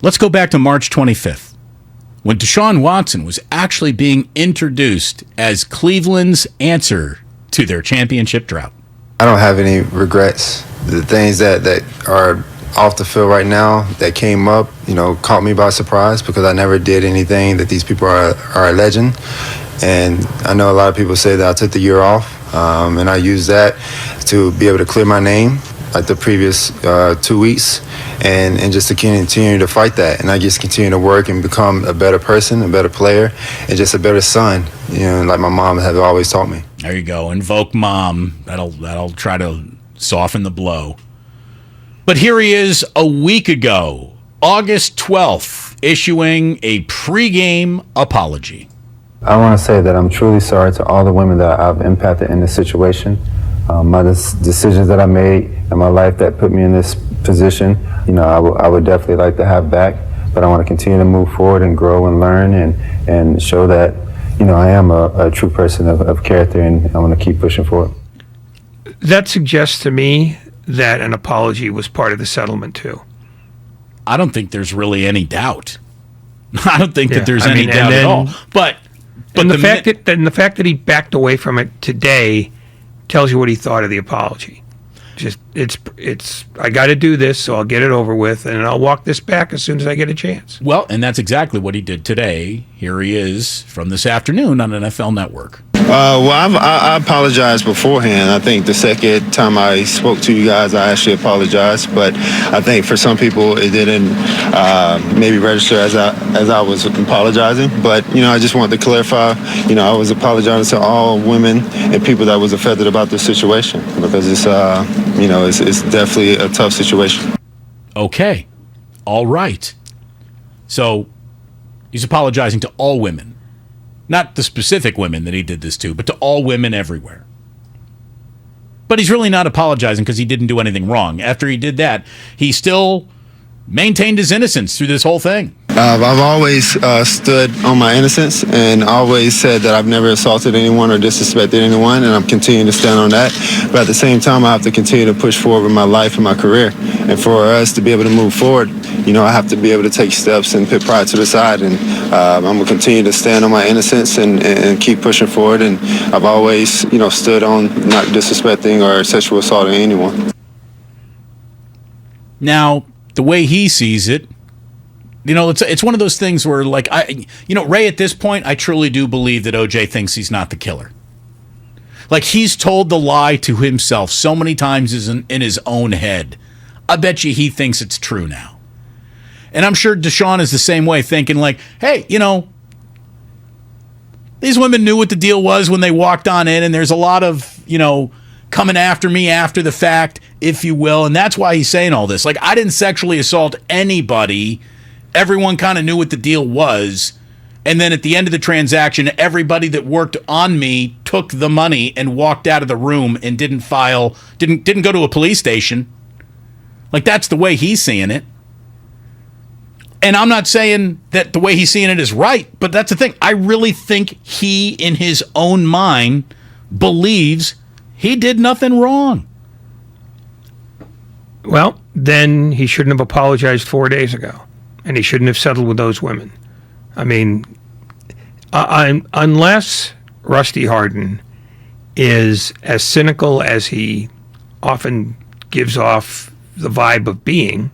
Let's go back to March 25th, when Deshaun Watson was actually being introduced as Cleveland's answer to their championship drought. I don't have any regrets. The things that are off the field right now that came up, caught me by surprise because I never did anything that these people are alleging. And I know a lot of people say that I took the year off, and I used that to be able to clear my name like the previous 2 weeks and just to continue to fight that. And I just continue to work and become a better person, a better player, and just a better son, like my mom has always taught me. There you go. Invoke mom. That'll try to soften the blow. But here he is a week ago, August 12th, issuing a pregame apology. I want to say that I'm truly sorry to all the women that I've impacted in this situation. My decisions that I made in my life that put me in this position, I would definitely like to have back. But I want to continue to move forward and grow and learn and show that, I am a true person of character, and I want to keep pushing forward. That suggests to me that an apology was part of the settlement too. I don't think there's really any doubt. I don't think that there's any doubt at all. But the fact that he backed away from it today tells you what he thought of the apology. Just it's I got to do this, so I'll get it over with, and I'll walk this back as soon as I get a chance. Well, and that's exactly what he did today. Here he is from this afternoon on NFL Network. I apologized beforehand. I think the second time I spoke to you guys, I actually apologized. But I think for some people, it didn't maybe register as I was apologizing. But, I just wanted to clarify, I was apologizing to all women and people that was affected about this situation because it's definitely a tough situation. Okay. All right. So he's apologizing to all women. Not the specific women that he did this to, but to all women everywhere. But he's really not apologizing because he didn't do anything wrong. After he did that, he still maintained his innocence through this whole thing. I've always stood on my innocence and always said that I've never assaulted anyone or disrespected anyone, and I'm continuing to stand on that. But at the same time, I have to continue to push forward with my life and my career. And for us to be able to move forward, I have to be able to take steps and put pride to the side. And I'm going to continue to stand on my innocence and keep pushing forward. And I've always, stood on not disrespecting or sexual assaulting anyone. Now, the way he sees it, it's one of those things where, like, Ray, at this point, I truly do believe that OJ thinks he's not the killer. Like, he's told the lie to himself so many times in his own head. I bet you he thinks it's true now. And I'm sure Deshaun is the same way, thinking like, hey, these women knew what the deal was when they walked on in, and there's a lot of, coming after me after the fact, if you will. And that's why he's saying all this. Like, I didn't sexually assault anybody. Everyone kind of knew what the deal was. And then at the end of the transaction, everybody that worked on me took the money and walked out of the room and didn't go to a police station. Like, that's the way he's seeing it. And I'm not saying that the way he's seeing it is right, but that's the thing. I really think he, in his own mind, believes he did nothing wrong. Well, then he shouldn't have apologized 4 days ago, and he shouldn't have settled with those women. I mean, unless Rusty Hardin is as cynical as he often gives off the vibe of being,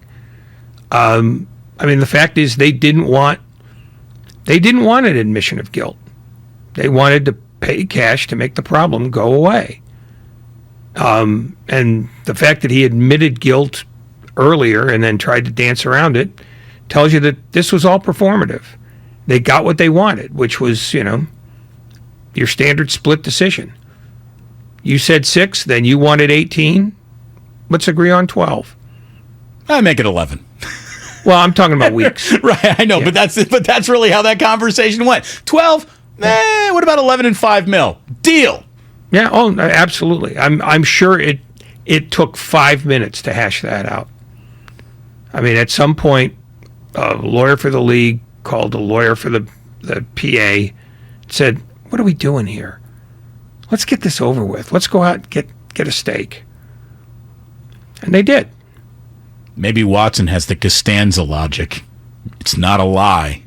the fact is they didn't want an admission of guilt. They wanted to pay cash to make the problem go away. And the fact that he admitted guilt earlier and then tried to dance around it tells you that this was all performative. They got what they wanted, which was, your standard split decision. You said 6, then you wanted 18. Let's agree on 12. I make it 11. Well, I'm talking about weeks. Right, I know, yeah. but that's really how that conversation went. 12, what about 11 and $5 million? Deal. Yeah, oh, absolutely. I'm sure it took 5 minutes to hash that out. I mean, at some point, a lawyer for the league called a lawyer for the PA, said, "What are we doing here? Let's get this over with. Let's go out and get a steak." And they did. Maybe Watson has the Costanza logic. It's not a lie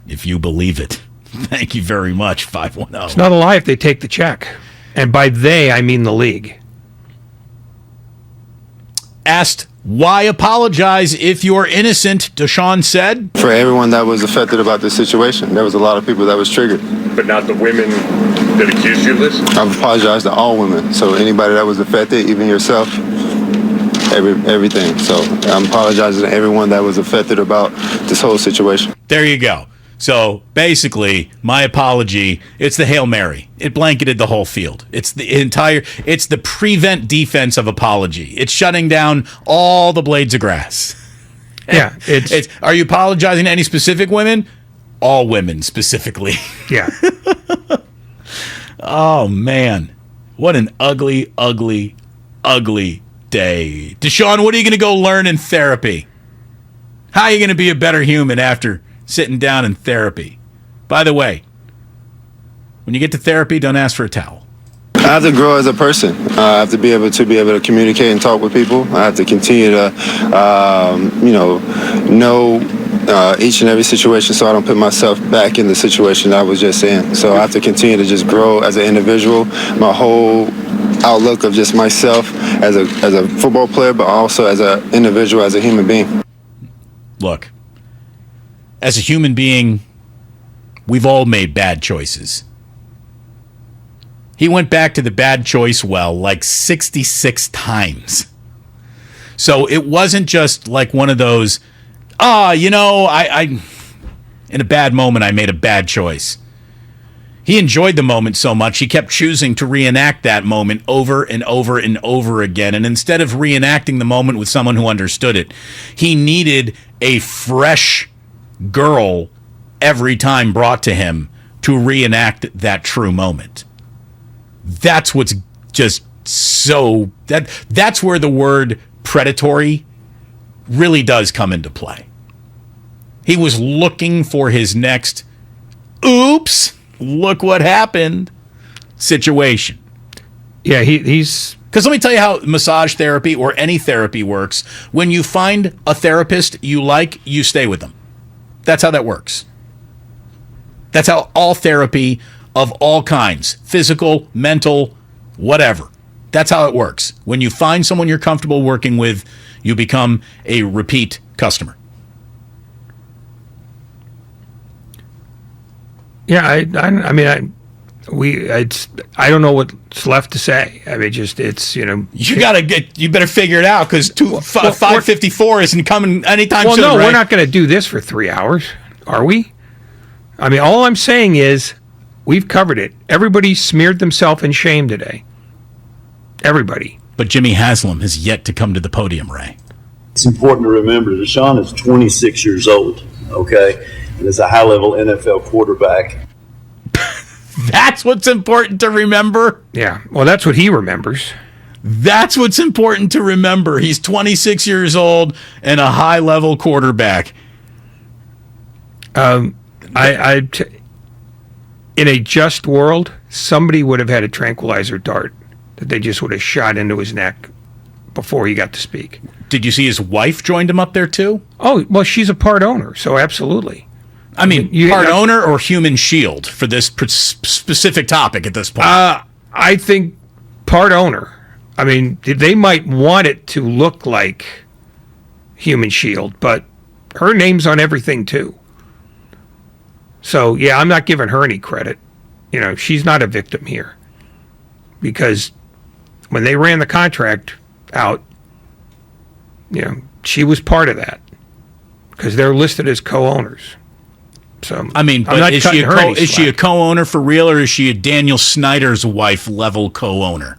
if you believe it. Thank you very much, 510. It's not a lie if they take the check. And by they, I mean the league. Asked, why apologize if you're innocent, Deshaun said. For everyone that was affected about this situation, there was a lot of people that was triggered. But not the women that accused you of this? I've apologized to all women. So anybody that was affected, even yourself, everything. So I'm apologizing to everyone that was affected about this whole situation. There you go. So basically, my apology, it's the Hail Mary. It blanketed the whole field. It's the prevent defense of apology. It's shutting down all the blades of grass. Yeah. It's are you apologizing to any specific women? All women specifically. yeah. Oh, man. What an ugly, ugly, ugly day. Deshaun, what are you going to go learn in therapy? How are you going to be a better human after sitting down in therapy? By the way, when you get to therapy, don't ask for a towel. I have to grow as a person. I have to be able to communicate and talk with people. I have to continue to, know each and every situation so I don't put myself back in the situation I was just in. So I have to continue to just grow as an individual. My whole outlook of just myself as a football player, but also as an individual, as a human being. Look, as a human being, we've all made bad choices. He went back to the bad choice well like 66 times. So it wasn't just like one of those, I in a bad moment, I made a bad choice. He enjoyed the moment so much, he kept choosing to reenact that moment over and over and over again. And instead of reenacting the moment with someone who understood it, he needed a fresh girl every time brought to him to reenact that true moment. That's what's just so that's where the word predatory really does come into play. He was looking for his next oops, look what happened situation. Yeah, he's because let me tell you how massage therapy or any therapy works. When you find a therapist you like, you stay with them. That's how that works. That's how all therapy of all kinds, physical, mental, whatever. That's how it works. When you find someone you're comfortable working with, you become a repeat customer. Yeah, I don't know what's left to say. I mean, it's you better figure it out because 554 isn't coming anytime soon. Well, no, right? we're not going to do this for 3 hours, are we? I mean, all I'm saying is we've covered it. Everybody smeared themselves in shame today. Everybody. But Jimmy Haslam has yet to come to the podium, Ray. It's important to remember Deshaun is 26 years old, okay, and is a high-level NFL quarterback. That's what's important to remember. Yeah, well, that's what he remembers. That's what's important to remember. He's 26 years old and a high-level quarterback. In a just world, somebody would have had a tranquilizer dart that they just would have shot into his neck before he got to speak. Did you see his wife joined him up there too? Oh, well, she's a part owner, so absolutely. I mean, part owner or human shield for this specific topic at this point? I think part owner. I mean, they might want it to look like human shield, but her name's on everything too. So, yeah, I'm not giving her any credit. You know, she's not a victim here. Because when they ran the contract out, you know, she was part of that. Because they're listed as co-owners. So, I mean, but is she a co-owner for real, or is she a Daniel Snyder's wife level co-owner?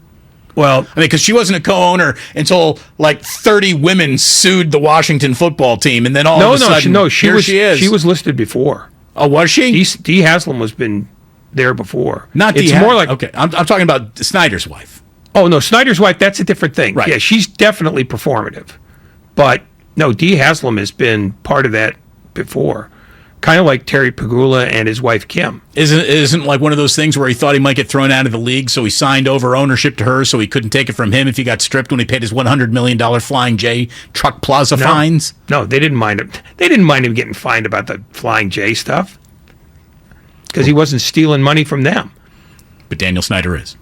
Well, I mean, because she wasn't a co-owner until like 30 women sued the Washington football team, and then all of a sudden, she is. She was listed before. Oh, was she? D. Haslam was been there before. Not D. It's more like okay. I'm talking about Snyder's wife. Oh no, Snyder's wife. That's a different thing. Right. Yeah, she's definitely performative, but no, D. Haslam has been part of that before. kind of like Terry Pegula and his wife Kim. Isn't like one of those things where he thought he might get thrown out of the league, so he signed over ownership to her, so he couldn't take it from him if he got stripped when he paid his $100 million Flying J Truck Plaza fines? No, they didn't mind him. They didn't mind him getting fined about the Flying J stuff because he wasn't stealing money from them. But Daniel Snyder is.